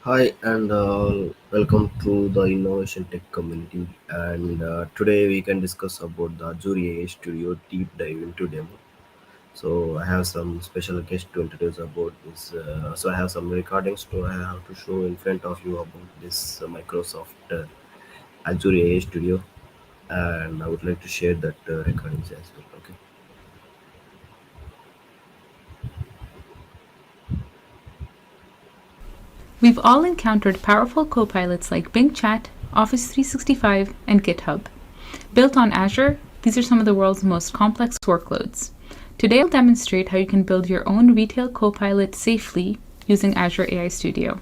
Hi, and welcome to the Innovation Tech community. And today we can discuss about the Azure AI Studio deep dive into demo. So I have some special guests to introduce about this. So I have some recordings to I have to show in front of you about this Microsoft Azure AI Studio, and I would like to share that recordings as well. Okay. We've all encountered powerful copilots like Bing Chat, Office 365, and GitHub. Built on Azure, these are some of the world's most complex workloads. Today I'll demonstrate how you can build your own retail copilot safely using Azure AI Studio.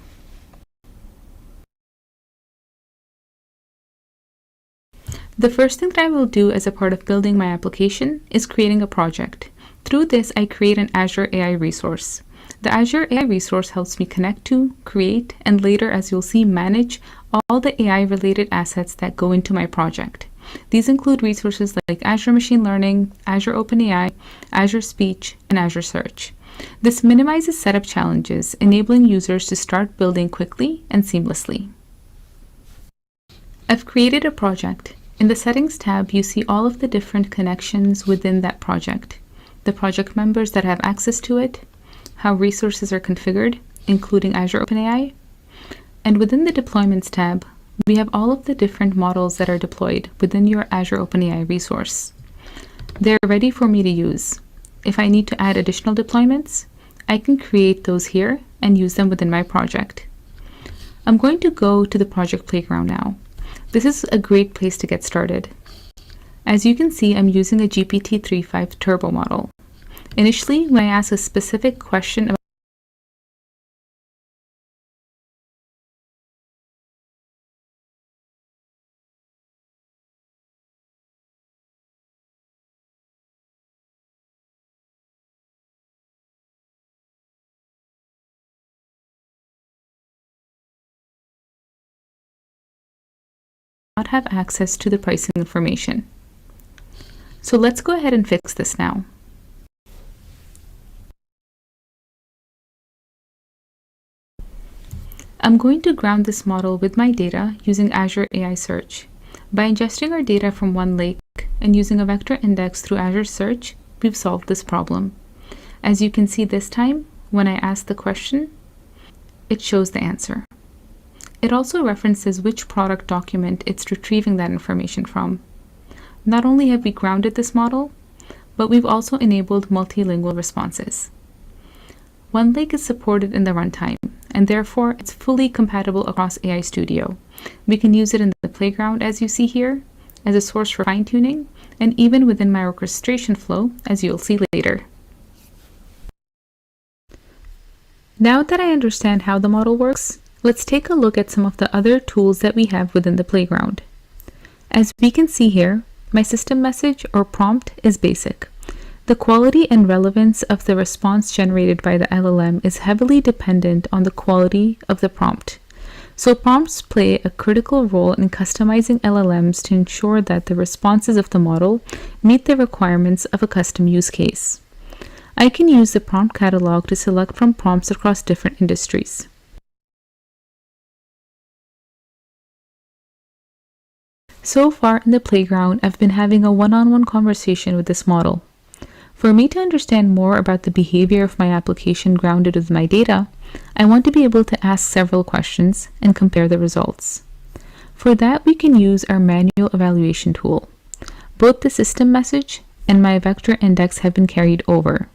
The first thing that I will do as a part of building my application is creating a project. Through this, I create an Azure AI resource. The Azure AI resource helps me connect to, create, and later, as you'll see, manage all the AI-related assets that go into my project. These include resources like Azure Machine Learning, Azure OpenAI, Azure Speech, and Azure Search. This minimizes setup challenges, enabling users to start building quickly and seamlessly. I've created a project. In the Settings tab, you see all of the different connections within that project, the project members that have access to it, how resources are configured, including Azure OpenAI, and within the Deployments tab, we have all of the different models that are deployed within your Azure OpenAI resource. They're ready for me to use. If I need to add additional deployments, I can create those here and use them within my project. I'm going to go to the project playground now. This is a great place to get started. As you can see, I'm using a GPT-3.5 Turbo model. Initially, when I ask a specific question not have access to the pricing information. So let's go ahead and fix this now. I'm going to ground this model with my data using Azure AI Search. By ingesting our data from one lake and using a vector index through Azure Search, we've solved this problem. As you can see this time, when I ask the question, it shows the answer. It also references which product document it's retrieving that information from. Not only have we grounded this model, but we've also enabled multilingual responses. OneLake is supported in the runtime, and therefore it's fully compatible across AI Studio. We can use it in the playground, as you see here, as a source for fine-tuning, and even within my orchestration flow, as you'll see later. Now that I understand how the model works, let's take a look at some of the other tools that we have within the playground. As we can see here, my system message or prompt is basic. The quality and relevance of the response generated by the LLM is heavily dependent on the quality of the prompt. So prompts play a critical role in customizing LLMs to ensure that the responses of the model meet the requirements of a custom use case. I can use the prompt catalog to select from prompts across different industries. So far in the playground, I've been having a one-on-one conversation with this model. For me to understand more about the behavior of my application grounded with my data, I want to be able to ask several questions and compare the results. For that, we can use our manual evaluation tool. Both the system message and my vector index have been carried over.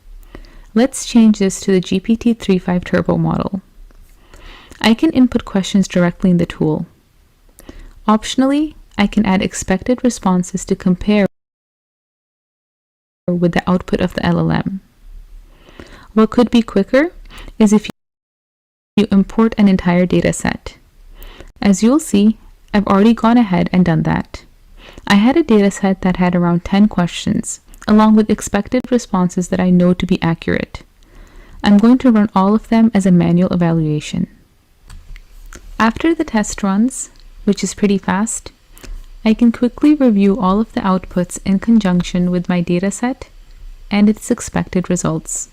Let's change this to the GPT-3.5 Turbo model. I can input questions directly in the tool. Optionally, I can add expected responses to compare with the output of the LLM. What could be quicker is if you import an entire data set. As you'll see, I've already gone ahead and done that. I had a data set that had around 10 questions, along with expected responses that I know to be accurate. I'm going to run all of them as a manual evaluation. After the test runs, which is pretty fast, I can quickly review all of the outputs in conjunction with my dataset and its expected results.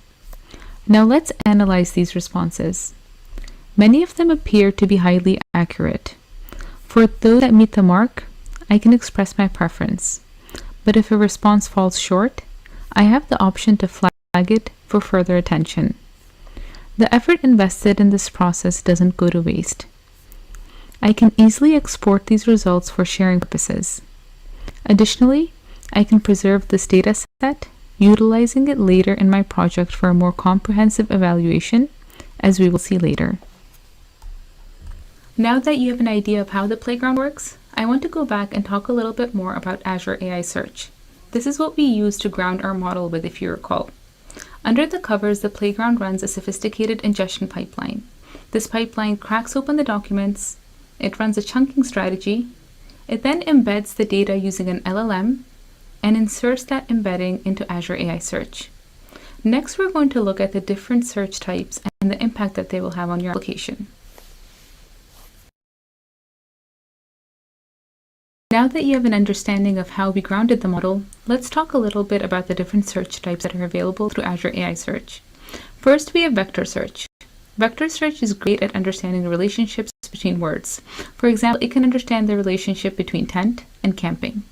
Now let's analyze these responses. Many of them appear to be highly accurate. For those that meet the mark, I can express my preference. But if a response falls short, I have the option to flag it for further attention. The effort invested in this process doesn't go to waste. I can easily export these results for sharing purposes. Additionally, I can preserve this data set, utilizing it later in my project for a more comprehensive evaluation, as we will see later. Now that you have an idea of how the playground works, I want to go back and talk a little bit more about Azure AI Search. This is what we use to ground our model with, if you recall. Under the covers, the playground runs a sophisticated ingestion pipeline. This pipeline cracks open the documents, it runs a chunking strategy, it then embeds the data using an LLM, and inserts that embedding into Azure AI Search. Next, we're going to look at the different search types and the impact that they will have on your application. Now that you have an understanding of how we grounded the model, let's talk a little bit about the different search types that are available through Azure AI Search. First, we have vector search. Vector search is great at understanding the relationships between words. For example, it can understand the relationship between tent and camping.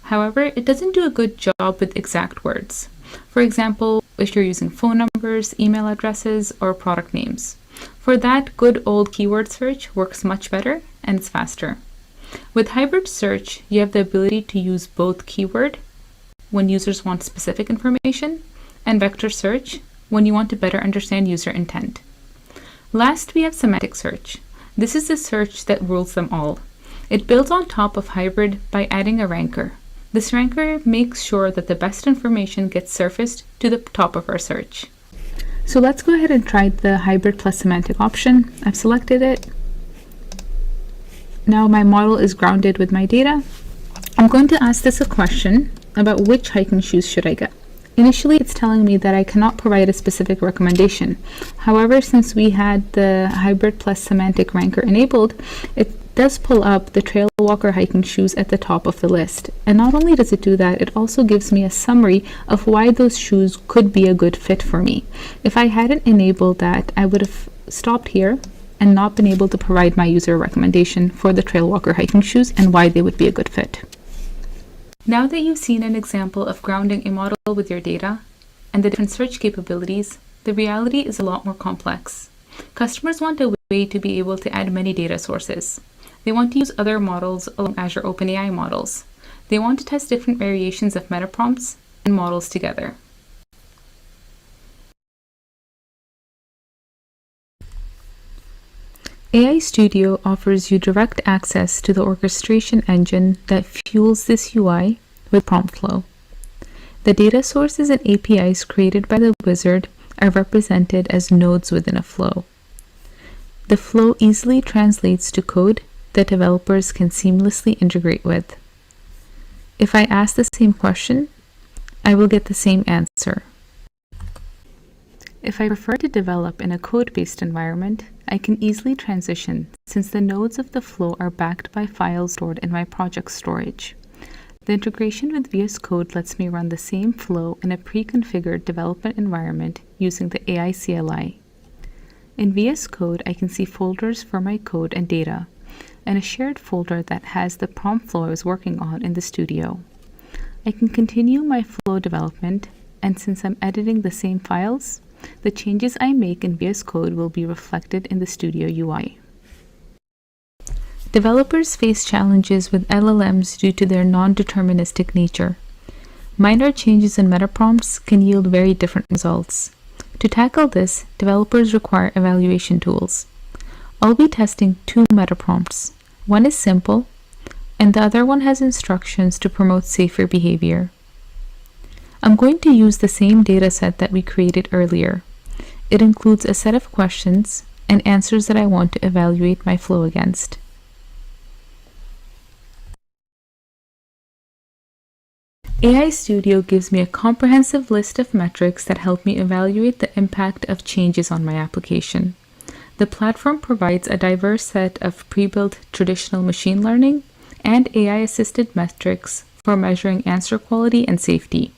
However, it doesn't do a good job with exact words. For example, if you're using phone numbers, email addresses, or product names. For that, good old keyword search works much better and it's faster. With hybrid search, you have the ability to use both keyword when users want specific information and vector search when you want to better understand user intent. Last, we have semantic search. This is the search that rules them all. It builds on top of hybrid by adding a ranker. This ranker makes sure that the best information gets surfaced to the top of our search. So let's go ahead and try the hybrid plus semantic option. I've selected it. Now my model is grounded with my data. I'm going to ask this a question about which hiking shoes should I get. Initially, it's telling me that I cannot provide a specific recommendation. However, since we had the hybrid plus semantic ranker enabled, it does pull up the trail walker hiking shoes at the top of the list. And not only does it do that, it also gives me a summary of why those shoes could be a good fit for me. If I hadn't enabled that, I would have stopped here and not been able to provide my user a recommendation for the trail walker hiking shoes and why they would be a good fit. Now that you've seen an example of grounding a model with your data and the different search capabilities, the reality is a lot more complex. Customers want a way to be able to add many data sources. They want to use other models along Azure OpenAI models. They want to test different variations of meta prompts and models together. AI Studio offers you direct access to the orchestration engine that fuels this UI with prompt flow. The data sources and APIs created by the wizard are represented as nodes within a flow. The flow easily translates to code that developers can seamlessly integrate with. If I ask the same question, I will get the same answer. If I prefer to develop in a code-based environment, I can easily transition since the nodes of the flow are backed by files stored in my project storage. The integration with VS Code lets me run the same flow in a pre-configured development environment using the AI CLI. In VS Code, I can see folders for my code and data, and a shared folder that has the prompt flow I was working on in the studio. I can continue my flow development, and since I'm editing the same files, the changes I make in VS Code will be reflected in the Studio UI. Developers face challenges with LLMs due to their non-deterministic nature. Minor changes in meta prompts can yield very different results. To tackle this, developers require evaluation tools. I'll be testing two meta prompts. One is simple, and the other one has instructions to promote safer behavior. I'm going to use the same data set that we created earlier. It includes a set of questions and answers that I want to evaluate my flow against. AI Studio gives me a comprehensive list of metrics that help me evaluate the impact of changes on my application. The platform provides a diverse set of pre-built traditional machine learning and AI-assisted metrics for measuring answer quality and safety.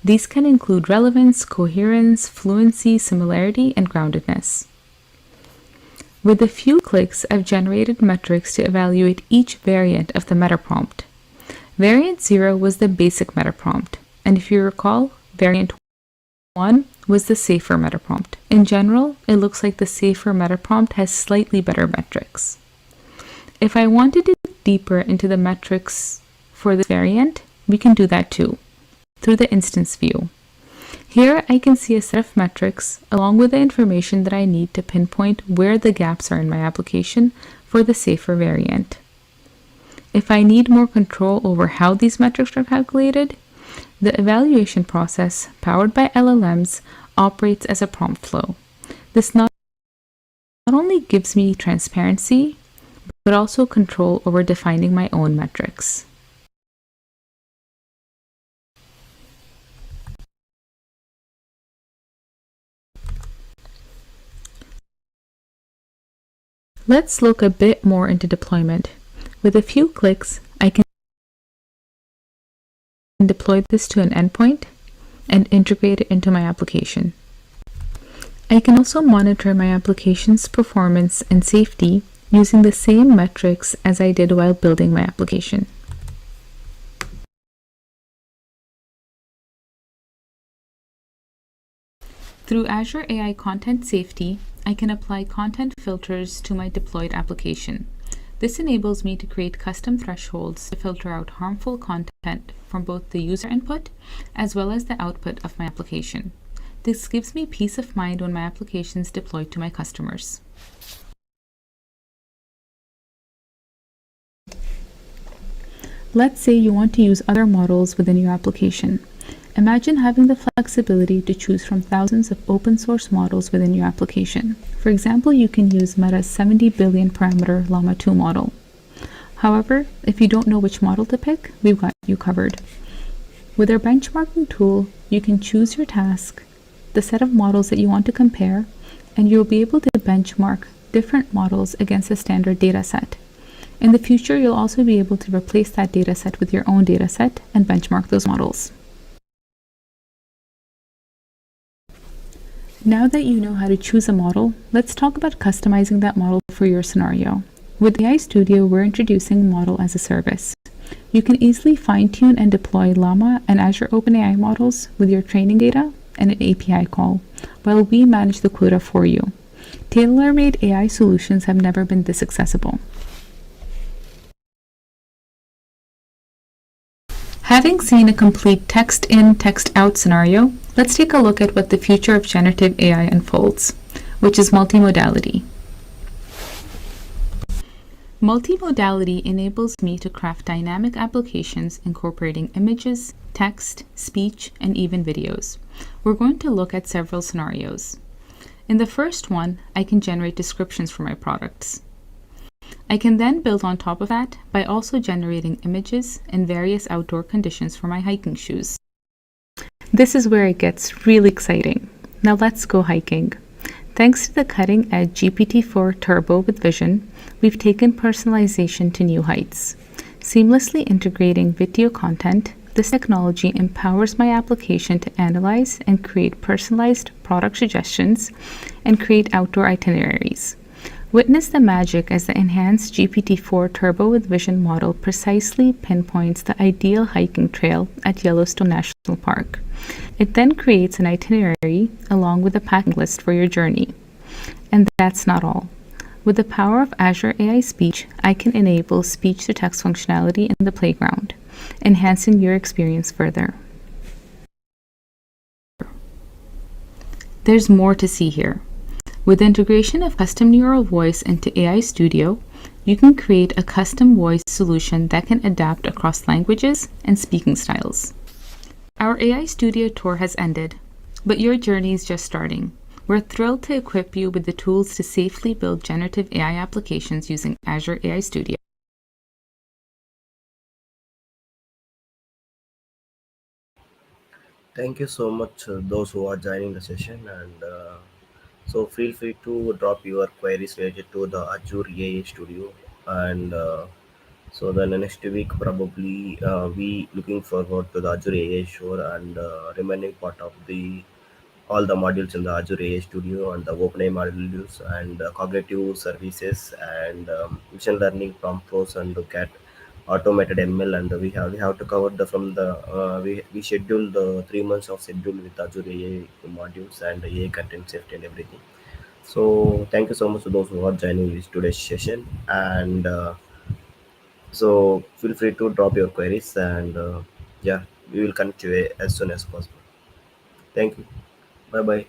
These can include relevance, coherence, fluency, similarity, and groundedness. With a few clicks, I've generated metrics to evaluate each variant of the meta prompt. Variant 0 was the basic meta prompt, and if you recall, variant 1 was the safer meta prompt. In general, it looks like the safer meta prompt has slightly better metrics. If I want to dig deeper into the metrics for this variant, we can do that too, through the instance view. Here I can see a set of metrics along with the information that I need to pinpoint where the gaps are in my application for the safer variant. If I need more control over how these metrics are calculated, the evaluation process, powered by LLMs, operates as a prompt flow. This not only gives me transparency, but also control over defining my own metrics. Let's look a bit more into deployment. With a few clicks, I can deploy this to an endpoint and integrate it into my application. I can also monitor my application's performance and safety using the same metrics as I did while building my application. Through Azure AI Content Safety, I can apply content filters to my deployed application. This enables me to create custom thresholds to filter out harmful content from both the user input as well as the output of my application. This gives me peace of mind when my application is deployed to my customers. Let's say you want to use other models within your application. Imagine having the flexibility to choose from thousands of open source models within your application. For example, you can use Meta's 70 billion parameter Llama 2 model. However, if you don't know which model to pick, we've got you covered. With our benchmarking tool, you can choose your task, the set of models that you want to compare, and you'll be able to benchmark different models against a standard data set. In the future, you'll also be able to replace that data set with your own data set and benchmark those models. Now that you know how to choose a model, let's talk about customizing that model for your scenario. With AI Studio, we're introducing Model as a Service. You can easily fine-tune and deploy Llama and Azure OpenAI models with your training data and an API call, while we manage the quota for you. Tailor-made AI solutions have never been this accessible. Having seen a complete text in, text out scenario, let's take a look at what the future of generative AI unfolds, which is multimodality. Multimodality enables me to craft dynamic applications incorporating images, text, speech, and even videos. We're going to look at several scenarios. In the first one, I can generate descriptions for my products. I can then build on top of that by also generating images and various outdoor conditions for my hiking shoes. This is where it gets really exciting. Now let's go hiking. Thanks to the cutting-edge GPT-4 Turbo with Vision, we've taken personalization to new heights. Seamlessly integrating video content, this technology empowers my application to analyze and create personalized product suggestions and create outdoor itineraries. Witness the magic as the enhanced GPT-4 Turbo with Vision model precisely pinpoints the ideal hiking trail at Yellowstone National Park. It then creates an itinerary along with a packing list for your journey. And that's not all. With the power of Azure AI Speech, I can enable speech-to-text functionality in the playground, enhancing your experience further. There's more to see here. With the integration of custom neural voice into AI Studio, you can create a custom voice solution that can adapt across languages and speaking styles. Our AI Studio tour has ended, but your journey is just starting. We're thrilled to equip you with the tools to safely build generative AI applications using Azure AI Studio. Thank you so much, those who are joining the session, and so feel free to drop your queries related to the Azure AI Studio, and so then the next week probably we looking forward to the Azure AI show and remaining part of the all the modules in the Azure AI Studio and the OpenAI modules and cognitive services and machine learning prompt pros and look at automated ML, and we have to cover the from the we schedule the 3 months of schedule with Azure AI modules and AI content safety and everything. So thank you so much to those who are joining this today's session, and so feel free to drop your queries, and yeah, we will connect you as soon as possible. Thank you. Bye bye.